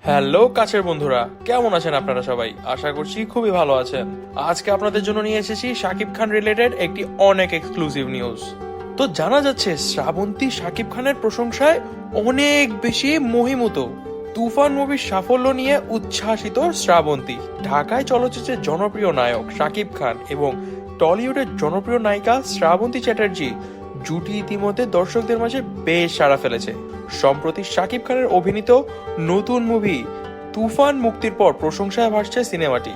Hello কাছের বন্ধুরা, কেমন আছেন আপনারা সবাই? আশা করছি খুবই ভালো আছেন। আজকে আপনাদের জন্য নিয়ে এসেছি শাকিব খান রিলেটেড একটি অনেক এক্সক্লুসিভ নিউজ। তো জানা যাচ্ছে শ্রাবন্তী শাকিব খানের প্রশংসায় অনেক বেশি মহিমুত। তুফান মুভির সাফল্য নিয়ে উচ্ছ্বাসিত শ্রাবন্তী। ঢাকায় চলচ্চিত্রের জনপ্রিয় নায়ক শাকিব খান এবং টলিউডের জনপ্রিয় নায়িকা শ্রাবন্তী চ্যাটার্জি জুটি ইতিমধ্যে দর্শকদের মাঝে বেশ সাড়া ফেলেছে। সম্প্রতি শাকিব খানের অভিনীত নতুন মুভি তুফান মুক্তির পর প্রশংসায় ভাসছে সিনেমাটি।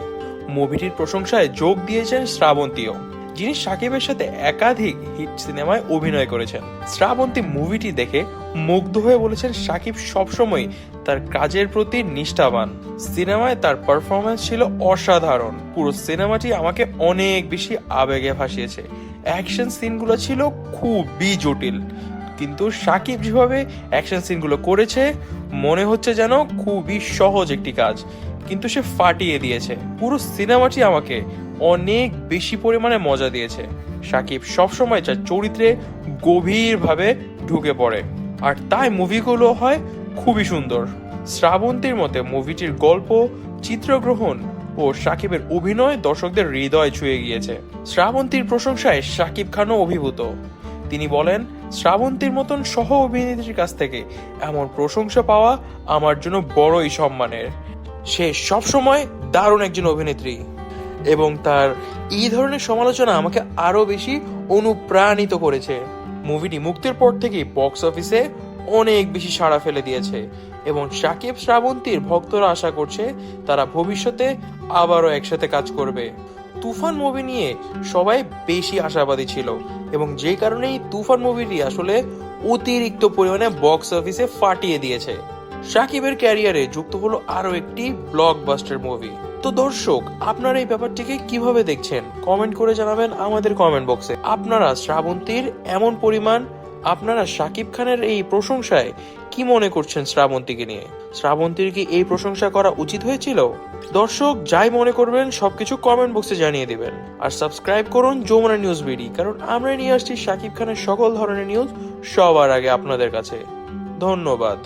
মুভিটির প্রশংসায় যোগ দিয়েছেন শ্রাবন্তীও, যিনি শাকিবের সাথে একাধিক হিট সিনেমায় অভিনয় করেছেন। শ্রাবন্তী মুভিটি দেখে মুগ্ধ হয়ে বলেছেন শাকিব সবসময় তার কাজের প্রতি নিষ্ঠাবান। সিনেমায় তার পারফরমেন্স ছিল অসাধারণ। পুরো সিনেমাটি আমাকে অনেক বেশি আবেগে ভাসিয়েছে। অ্যাকশন সিনগুলো ছিল খুবই জটিল, কিন্তু শাকিব যেভাবে অ্যাকশন সিনগুলো করেছে মনে হচ্ছে যেন খুবই সহজ একটি কাজ, কিন্তু সে ফাটিয়ে দিয়েছে। পুরো সিনেমাটি আমাকে অনেক বেশি পরিমাণে মজা দিয়েছে। শাকিব সবসময় তার চরিত্রে গভীরভাবে ঢুকে পড়ে, আর তাই মুভিগুলো হয় খুবই সুন্দর। শ্রাবন্তীর মতে মুভিটির গল্প, চিত্রগ্রহণ ও শাকিবের অভিনয় দর্শকদের হৃদয় ছুঁয়ে গিয়েছে। শ্রাবন্তীর প্রশংসায় শাকিব খানও অভিভূত। তিনি বলেন, শ্রাবন্তীর মতন সহ অভিনেত্রীর কাছ থেকে এমন প্রশংসা পাওয়া আমার জন্য বড়ই সম্মানের। সে সবসময় দারুণ একজন অভিনেত্রী এবং তার এই ধরনের সমালোচনা আমাকে আরো বেশি অনুপ্রাণিত করেছে। মুভিটি মুক্তির পর থেকেই বক্স অফিসে অনেক বেশি সাড়া ফেলে দিয়েছে এবং শাকিব শ্রাবন্তীর ভক্তরা আশা করছে তারা ভবিষ্যতে আবারও একসাথে কাজ করবে। তুফান মুভি নিয়ে সবাই বেশি আশাবাদী ছিল এবং যে কারণেই তুফান মুভিটি আসলে অতিরিক্ত পরিমাণে বক্স অফিসে ফাটিয়ে দিয়েছে। শাকিবের ক্যারিয়ারে যুক্ত হলো আরো একটি ব্লকবাস্টার মুভি। তো দর্শক, আপনারা এই ব্যাপারটিকে কিভাবে দেখছেন কমেন্ট করে জানাবেন আমাদের কমেন্ট বক্সে। আপনারা শ্রাবন্তীর এমন পরিমাণ, আপনারা শাকিব খানের এই প্রশংসায় কি মনে করছেন শ্রাবন্তীকে নিয়ে? শ্রাবন্তীর কি এই প্রশংসা করা উচিত হয়েছিল? দর্শক, যাই মনে করবেন সবকিছু কমেন্ট বক্সে জানিয়ে দিবেন। আর সাবস্ক্রাইব করুন যমুনা নিউজ বিডি, কারণ আমরা নিয়ে আসছি শাকিব খানের সকল ধরনের নিউজ সবার আগে আপনাদের কাছে। ধন্যবাদ।